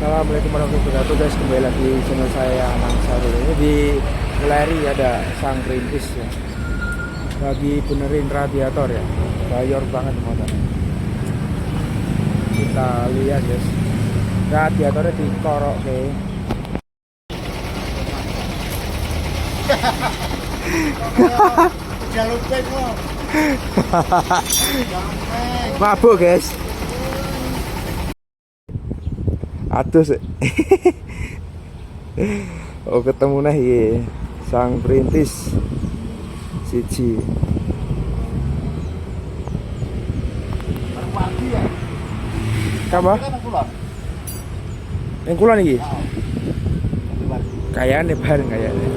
Assalamualaikum warahmatullahi wabarakatuh guys, kembali lagi di channel saya Anang Sarul. Ini di Keleri ada sang perintis ya, lagi benerin radiator ya, bayor banget motor. Kita lihat guys, radiatornya dikorok ke. Mabuk guys. Aduh sih. Oh ketemu nih ya, sang perintis siji. Apa? Yang kulon iki? Kayaknya bareng kayaknya.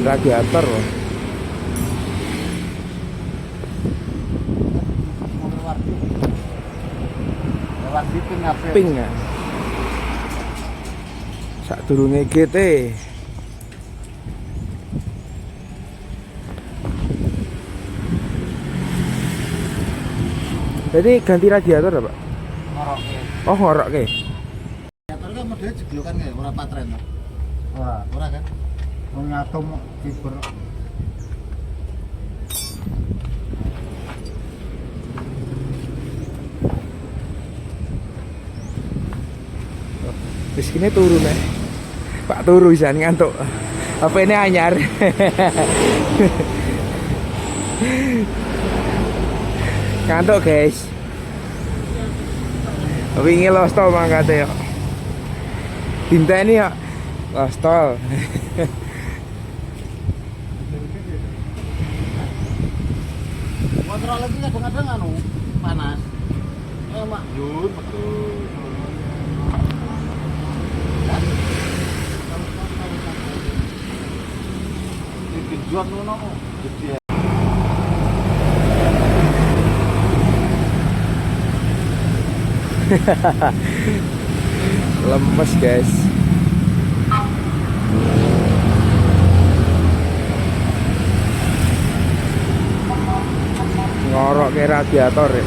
Radiator loh. Pink ya. Sadurunge GT. Jadi ganti radiator apa? Ngorok. Oh, ngorok ke. Radiator kan modelnya jeglokan kayak ora patren. Ora kan. Mengatom fiber. Terus kini turun ya. Pak turu bisa ngantuk. Apa ini anyar? Ngantuk guys. Wingi lostol mangkate yo. Dinteni yo. Lostol. Kontrol lagi kadang-kadang anu panas. Mak yun betul. Tujuan lu nopo? Lemes guys. Ngorok ke radiator ya.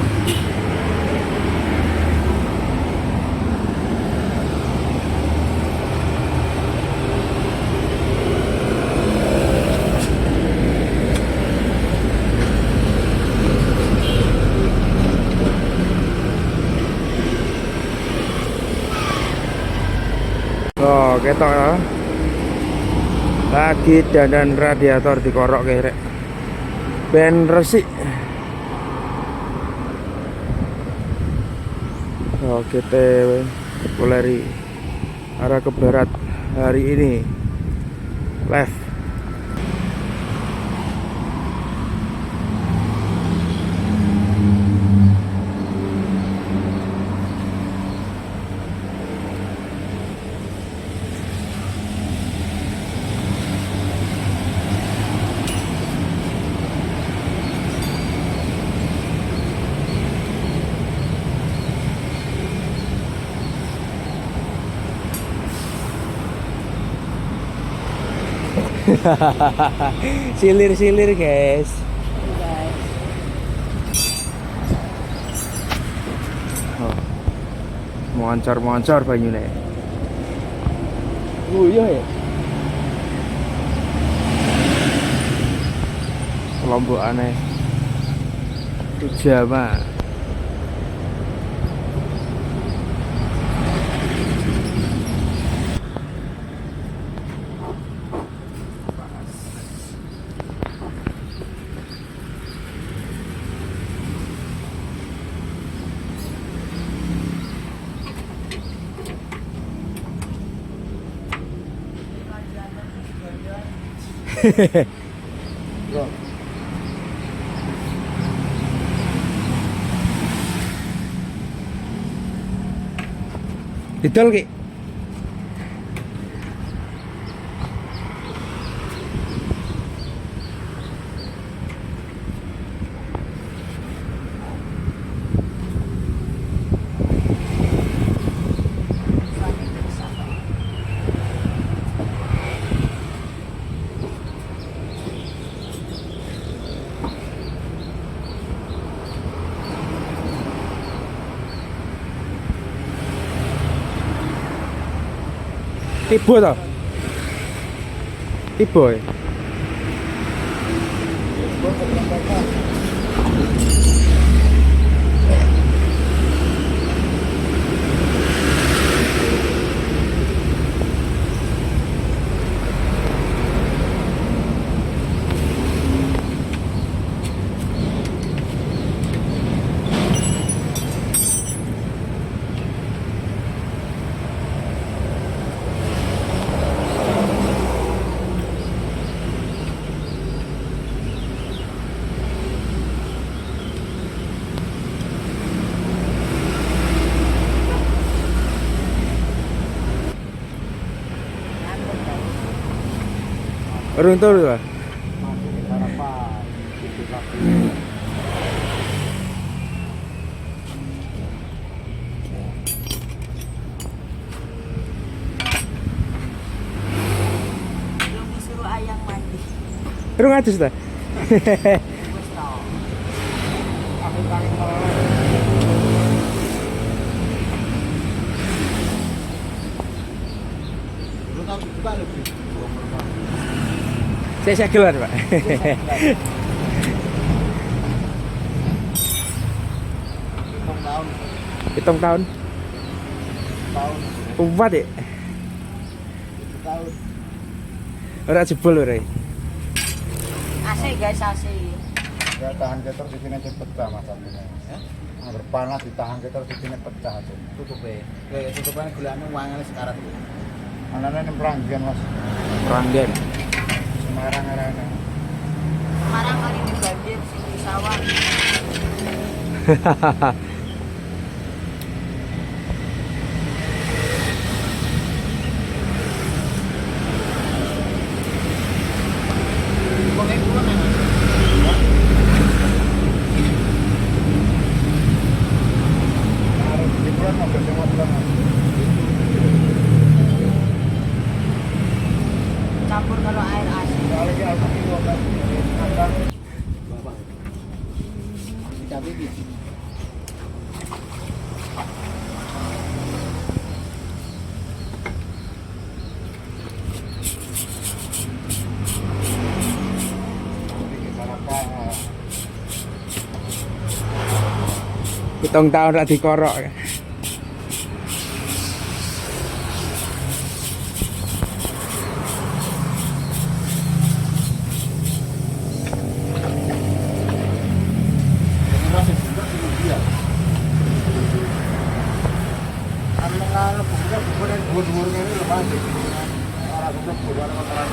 Oh, ketok ya. Lagi dandan radiator dikorok kerek. Ben resik. Oh, kita Keleri arah ke barat hari ini. Left. Silir-silir guys. Oh. Moncar-moncar banyune. Iya ya. Kelompok aneh. Pijama. Didol ki. Tiba toh? Tiba ya? Urung turu Pak. Masih di harapan itu lagi. Belum disuruh ayang mandi. Urung adus ta? Wis tau. Aku kangen malah. Lu tahu juga lebih. Saya keluar Pak. Tahun Hitung tahun. tahun Kuat ya? tahun. Ora jebol ora. AC guys, AC. Ya tahan ketor di sini pecah mas artinya. Angger panas ditahan ketor di sini pecah aja. Tutupe. Kayak tutupan gulane wangane sekarat. Anaknya ini peranggian mas. Ranggen. Semarang arahnya. Semarang kali ini banjir sing di sawah. Kok nek kuwi nang Harus di bulan mobil semua bulan mas. Campur kalau air AC. Kalau lagi aku ini waktu akan bapak. Cabe iki. Hitung tahun ra dikorok. Rasa juga sing dia. Karena kalau bukan bukan dhuwur-dhuwur ngene lho mas. Ora kudu bulan kotoran.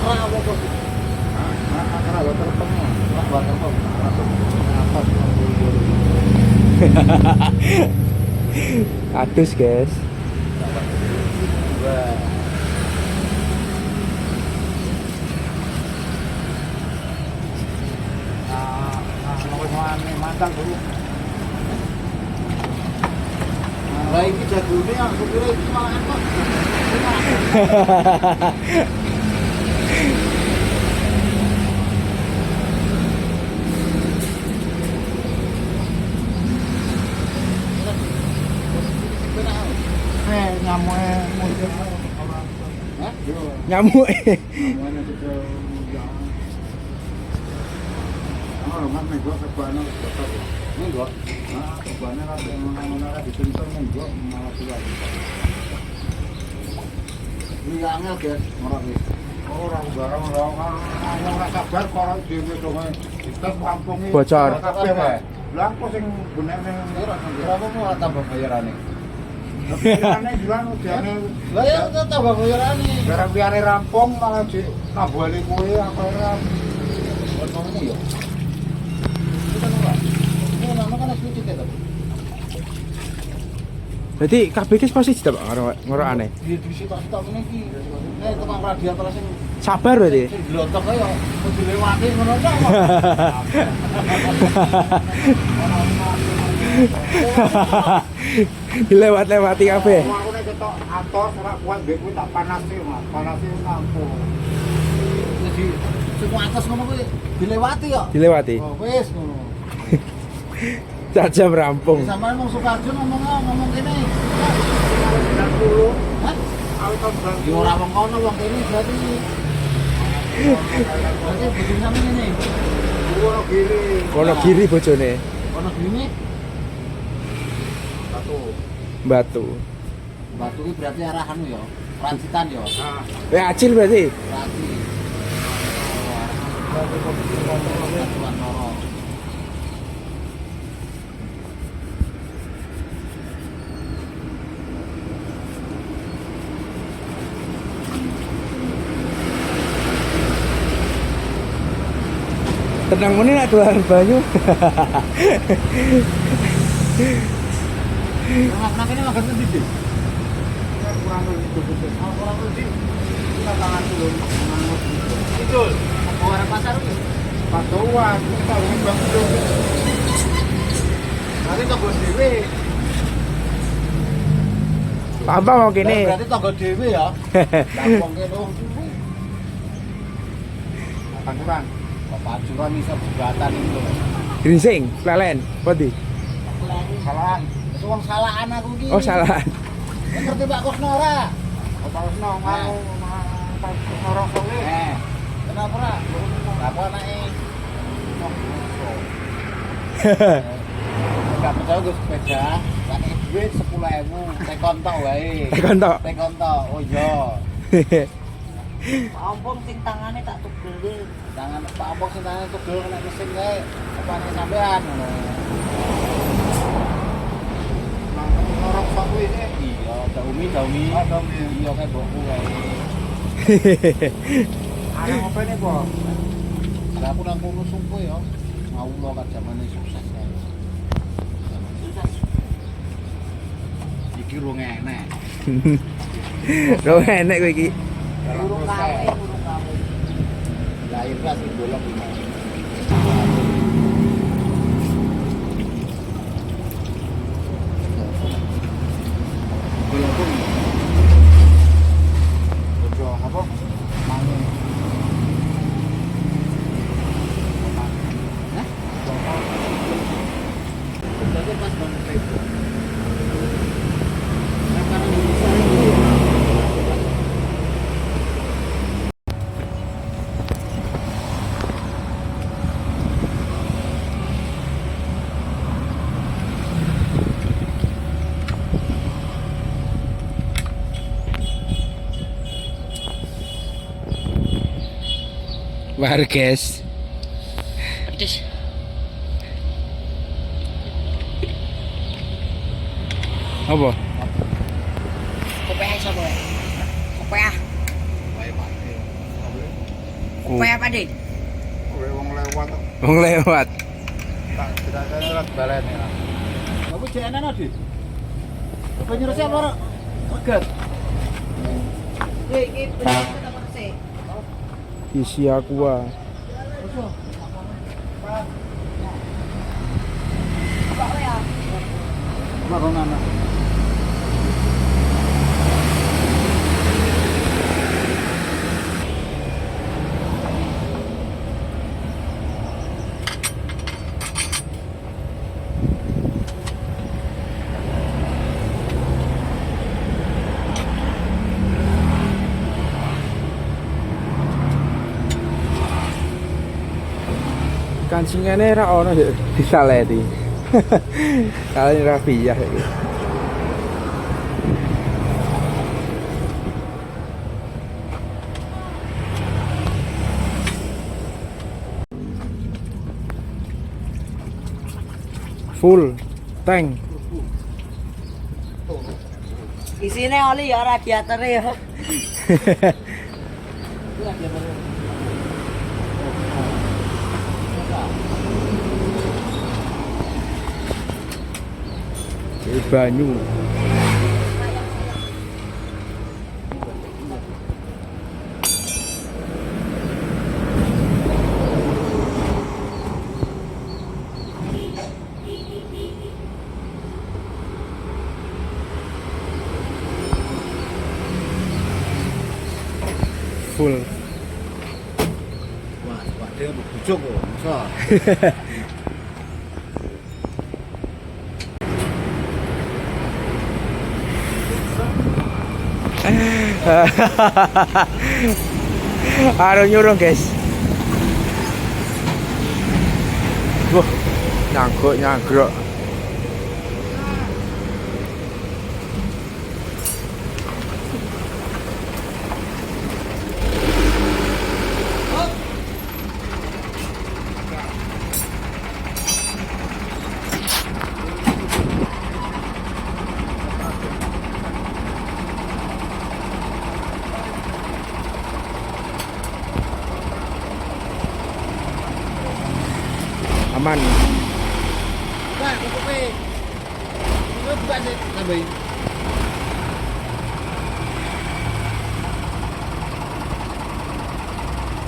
Ora apa-apa. Karena lo terpeng, buat terpeng. Apa? Adus guys. Mantan dulu. Lah iki jagone aku kira iki malah enak. Nyamuknya musim. Hah? Nyamuk. Nyamuknya juga. Kalau kan nego kebana betul. Monggo. Nah, kebana kan mana disentuh nego malah keluar. Ini angel guys, ora wis. Orang barang orang sabar kalau dhewe dong kita kampung iki Bocor. kabeh Mas. Lah aku sing bener ning Berapa mau tambah bayarane? Pirane jualan udiane. Lah ya tambah bayarane. Barang liyane rampung malah di nambali kuwi apa ora. Ngomong ya. Kita nolak. Ini nama kan asli tiket tapi. Jadi KBK posisi tidak Pak ngorokane. Di sini pas tak ini ki. Nek tukang radiator sing Sabar berarti. sing glontok kaya mau dilewati ngono ta. Dilewat-lewati kabeh. Aku nek ketok atos ora kuat mbek kuwi tak panasi, Mas. Panasi nampung. Jadi semua atas ngono kuwi dilewati kok. Dilewati. Oh, wis ngono. Saja merampung. Sampeyan mau Sukarjo ngomong kene. 90. Hah? Aku tak Ya ora wong kono wong kene berarti. Berarti bojone sampe ngene. Wono kiri. Kono kiri bojone. Kono gini Satu. Batu. batu ini berarti arahan ya. Transitan ya. Nah, Acil berarti. Berarti. Batuan Noro. Tenang muni nak dolan banyu. Kenapa ini makan sendiri sih? kurang lebih begitu. Kurang lebih. Kita tangan dulu. Itu. Mau arah pasar itu? Patuan, kita bang dulu. Nanti toko dewe. Apa mau kene? Berarti toko dewe ya. Gampang kene. Pancuran. Pancuran bisa jembatan itu. Gringsing, lelen, podi. Salahan. Itu wong salahan aku ki. Oh, salah. Ngerti Pak Kusnora? Apa harus nongol orang sore? Kenapa ora? Apa anake? Enggak percaya gue sepeda, kan duit 10.000, tekon tok wae. Tekon tok. Tekon tok. Oh iya. Pak Ompong sing tangane tak tugel. Tangan Pak Ompong sing tangane tugel kena mesin kae. Apane sampean ngono. Orang sore ini. Iya, Daumi. Daumi. Iya kayak bokku kae. Ada apa nih, Bos? Lah aku nang kono sungko ya. Mau lo kan zamane sukses kae. Sukses. Iki rung enek. Lo enek kowe iki. Urung kawin. Lahir lah sing bolong iki. Bolong pun. Ojo apa? Mangu. Hah? Berarti pas bangun pagi. Sekarang bisa. Warges. Pedes. Apa? Kopiah sapa ya? Kopiah. Baik mati. Kopiah apa, Dik? Kowe wong lewat. Wong lewat. Tak tidak lewat balen ya. Apa jane ana, Dik? Apa nyeresi apa ora? Reget. Iki bener apa sih? Isi aqua. Pak ya. Apa kok ana? Kancingane ra ono ya disaleti. Kali rafiah iki. Full tank. Isine oli ya radiator ya. Banyu. full. Wah, dia udah bujuk kok. Masa? Harus nyurung guys. Wah, nyangkruk. Aman. Wah, kukupe. Ini buka sih, tambahin.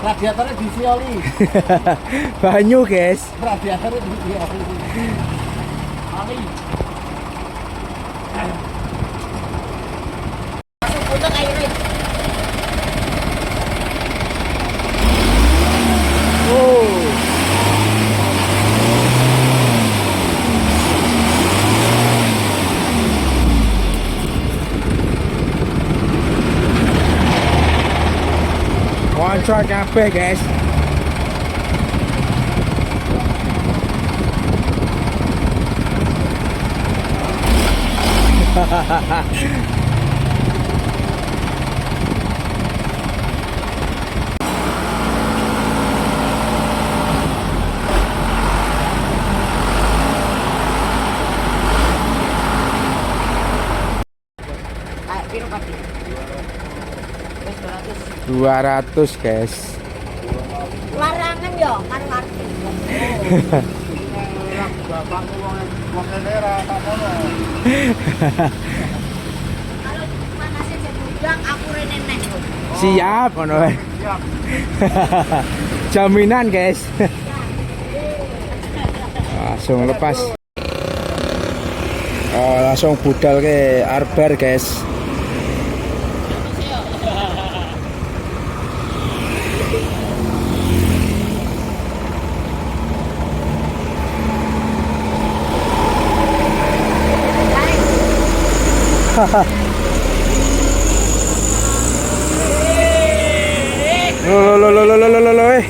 Radiatornya diisi oli. Banyu guys. Radiatornya diisi oli. Oli. Langsung putar airnya. Oh. Kontrak kabeh guys. Kayak piro pati? 200. 200 guys. Larangan yo, kan ngerti. Bapakku wong daerah tak mono. Kalau panasnya jebudang aku rene neh. Siap ngono wae. Siap. Jaminan guys. Langsung lepas. Oh, langsung budal ke arbar guys. Lo,